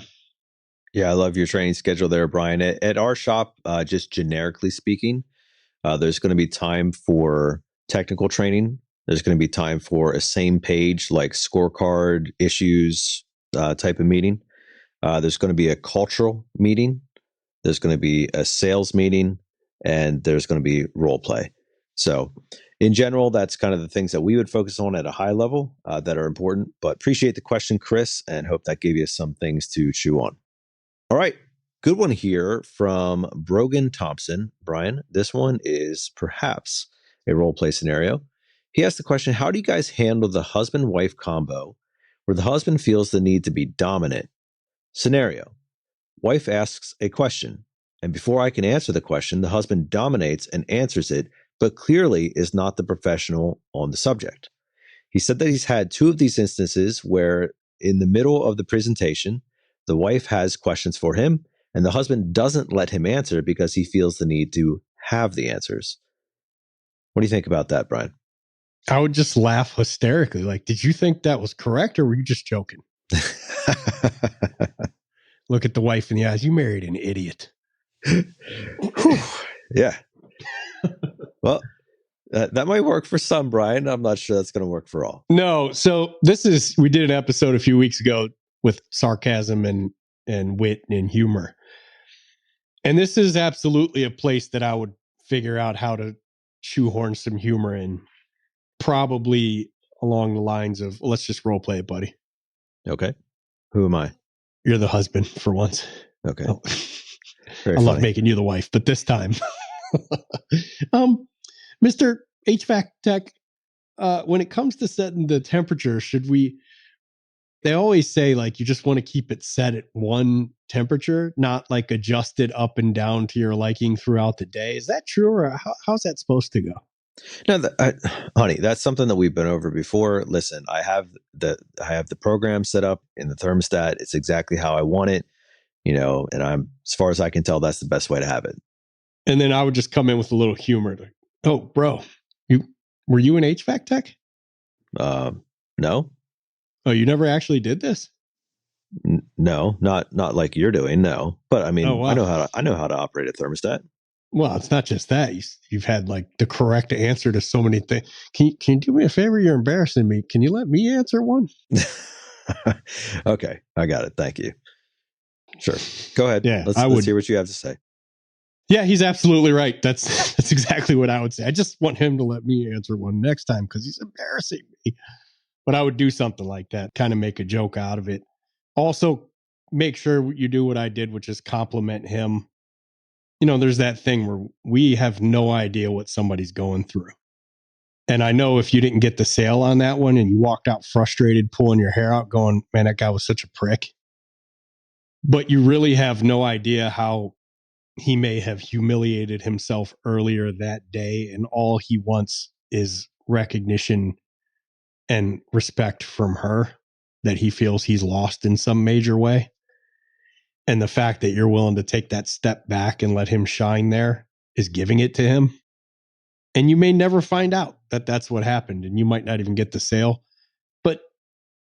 Yeah, I love your training schedule there, Brian. At our shop, just generically speaking, there's going to be time for technical training. There's going to be time for a same page, like scorecard issues type of meeting. There's going to be a cultural meeting. There's going to be a sales meeting, and there's going to be role play. So in general, that's kind of the things that we would focus on at a high level that are important. But appreciate the question, Chris, and hope that gave you some things to chew on. All right. Good one here from Brogan Thompson. Brian, this one is perhaps a role play scenario. He asked the question, how do you guys handle the husband-wife combo where the husband feels the need to be dominant? Scenario, wife asks a question, and before I can answer the question, the husband dominates and answers it, but clearly is not the professional on the subject. He said that he's had 2 of these instances where in the middle of the presentation, the wife has questions for him, and the husband doesn't let him answer because he feels the need to have the answers. What do you think about that, Brian? I would just laugh hysterically. Like, did you think that was correct, or were you just joking? Look at the wife in the eyes. You married an idiot. Yeah. Well, that might work for some, Brian. I'm not sure that's going to work for all. No. So we did an episode a few weeks ago with sarcasm and wit and humor. And this is absolutely a place that I would figure out how to shoehorn some humor in, probably along the lines of, well, let's just role play it, buddy. Okay. Who am I? You're the husband for once. Okay. Oh. I love making you the wife, but this time, Mr. HVAC tech, when it comes to setting the temperature, they always say like, you just want to keep it set at one temperature, not like adjust it up and down to your liking throughout the day. Is that true, or how's that supposed to go? No, honey, that's something that we've been over before. Listen, I have the program set up in the thermostat. It's exactly how I want it, and as far as I can tell, that's the best way to have it. And then I would just come in with a little humor. Like, oh, bro, were you an HVAC tech? No. Oh, you never actually did this? No, not like you're doing. No, but I mean, oh, wow. I know how to operate a thermostat. Well, it's not just that. You've had like the correct answer to so many things. Can you do me a favor? You're embarrassing me. Can you let me answer one? Okay, I got it. Thank you. Sure. Go ahead. Yeah, let's hear what you have to say. Yeah, he's absolutely right. That's exactly what I would say. I just want him to let me answer one next time because he's embarrassing me. But I would do something like that, kind of make a joke out of it. Also, make sure you do what I did, which is compliment him. You know, there's that thing where we have no idea what somebody's going through. And I know if you didn't get the sale on that one and you walked out frustrated, pulling your hair out, going, man, that guy was such a prick. But you really have no idea how he may have humiliated himself earlier that day. And all he wants is recognition and respect from her that he feels he's lost in some major way. And the fact that you're willing to take that step back and let him shine there is giving it to him. And you may never find out that that's what happened. And you might not even get the sale, but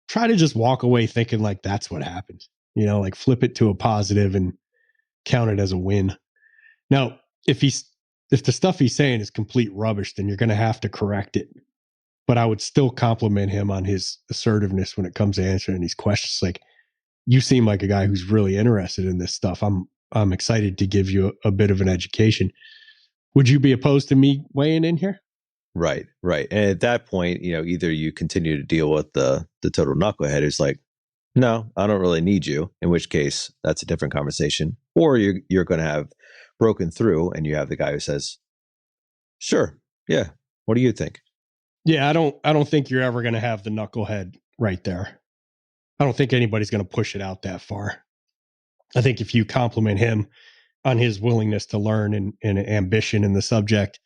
try to just walk away thinking like that's what happened. You know, like flip it to a positive and count it as a win. Now, if the stuff he's saying is complete rubbish, then you're going to have to correct it. But I would still compliment him on his assertiveness when it comes to answering these questions. Like, you seem like a guy who's really interested in this stuff. I'm excited to give you a bit of an education. Would you be opposed to me weighing in here? Right. And at that point, you know, either you continue to deal with the total knucklehead who's like, no, I don't really need you, in which case that's a different conversation. Or you're going to have broken through and you have the guy who says, sure, yeah, what do you think? Yeah, I don't think you're ever going to have the knucklehead right there. I don't think anybody's going to push it out that far. I think if you compliment him on his willingness to learn and ambition in the subject,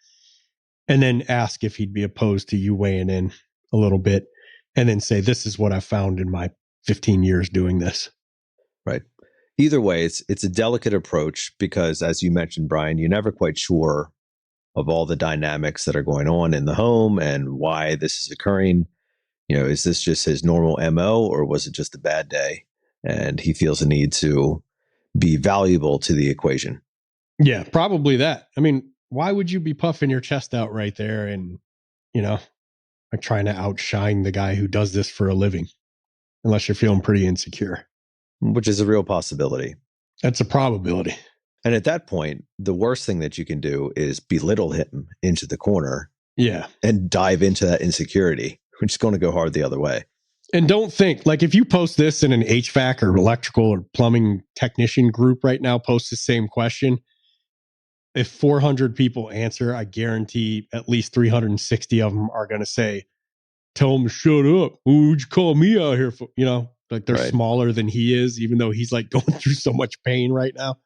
and then ask if he'd be opposed to you weighing in a little bit, and then say, this is what I found in my 15 years doing this. Right. Either way, it's a delicate approach because, as you mentioned, Brian, you're never quite sure of all the dynamics that are going on in the home and why this is occurring. You know, is this just his normal MO or was it just a bad day? And he feels a need to be valuable to the equation. Yeah, probably that. I mean, why would you be puffing your chest out right there and, you know, like trying to outshine the guy who does this for a living? Unless you're feeling pretty insecure. Which is a real possibility. That's a probability. And at that point, the worst thing that you can do is belittle him into the corner. Yeah. And dive into that insecurity, which is going to go hard the other way. And don't think, like if you post this in an HVAC or electrical or plumbing technician group right now, post the same question. If 400 people answer, I guarantee at least 360 of them are going to say, tell him to shut up. Who would you call me out here for? You know, like they're Right. smaller than he is, even though he's like going through so much pain right now.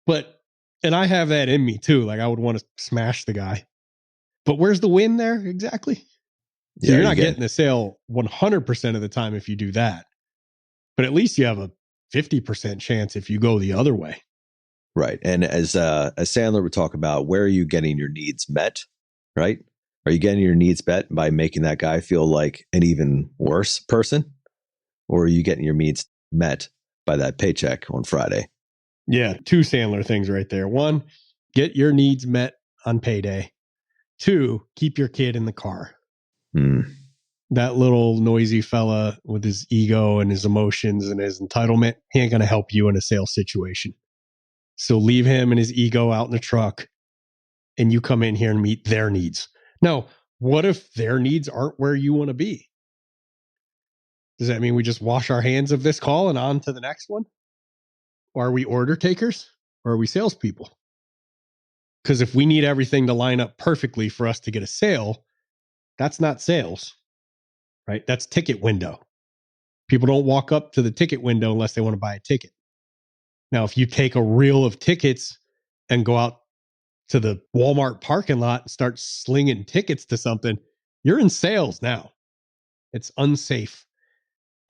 But, and I have that in me too. Like I would want to smash the guy. But where's the win there exactly? So you're not getting the sale 100% of the time if you do that. But at least you have a 50% chance if you go the other way. Right. And as Sandler would talk about, where are you getting your needs met? Right. Are you getting your needs met by making that guy feel like an even worse person? Or are you getting your needs met by that paycheck on Friday? Yeah. 2 Sandler things right there. 1, get your needs met on payday. 2, keep your kid in the car. That little noisy fella with his ego and his emotions and his entitlement, he ain't going to help you in a sales situation. So leave him and his ego out in the truck and you come in here and meet their needs. Now, what if their needs aren't where you want to be? Does that mean we just wash our hands of this call and on to the next one? Or are we order takers or are we salespeople? Because if we need everything to line up perfectly for us to get a sale, that's not sales, right? That's ticket window. People don't walk up to the ticket window unless they want to buy a ticket. Now, if you take a reel of tickets and go out to the Walmart parking lot and start slinging tickets to something, you're in sales now. It's unsafe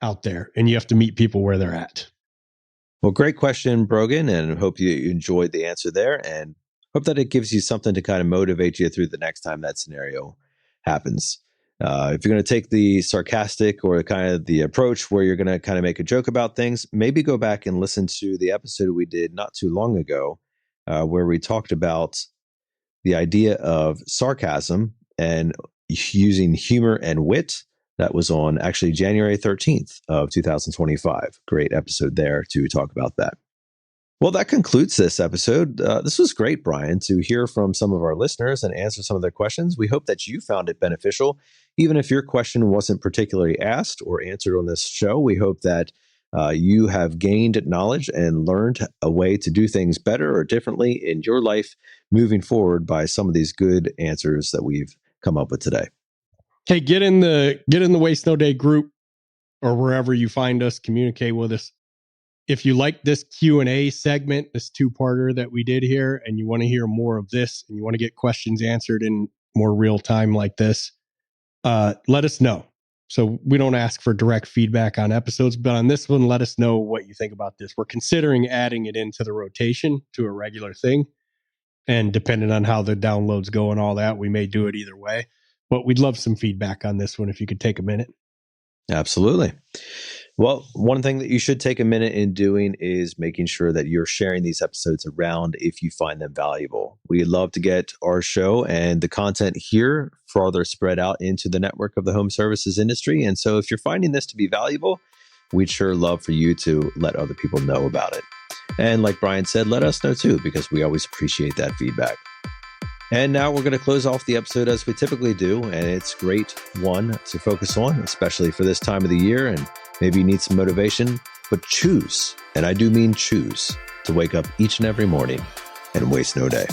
out there and you have to meet people where they're at. Well, great question, Brogan, and hope you enjoyed the answer there and hope that it gives you something to kind of motivate you through the next time that scenario happens. If you're going to take the sarcastic or kind of the approach where you're going to kind of make a joke about things, maybe go back and listen to the episode we did not too long ago where we talked about the idea of sarcasm and using humor and wit. That was on actually January 13th of 2025. Great episode there to talk about that. Well, that concludes this episode. This was great, Brian, to hear from some of our listeners and answer some of their questions. We hope that you found it beneficial. Even if your question wasn't particularly asked or answered on this show, we hope that you have gained knowledge and learned a way to do things better or differently in your life moving forward by some of these good answers that we've come up with today. Hey, get in the Waste No Day group or wherever you find us, communicate with us. If you like this Q&A segment, this two-parter that we did here, and you want to hear more of this, and you want to get questions answered in more real time like this, let us know. So we don't ask for direct feedback on episodes, but on this one, let us know what you think about this. We're considering adding it into the rotation to a regular thing. And depending on how the downloads go and all that, we may do it either way. But we'd love some feedback on this one if you could take a minute. Absolutely. Well, one thing that you should take a minute in doing is making sure that you're sharing these episodes around if you find them valuable. We'd love to get our show and the content here farther spread out into the network of the home services industry. And so if you're finding this to be valuable, we'd sure love for you to let other people know about it. And like Brian said, let us know too, because we always appreciate that feedback. And now we're going to close off the episode as we typically do. And it's great one to focus on, especially for this time of the year. And maybe you need some motivation, but choose, and I do mean choose, to wake up each and every morning and waste no day.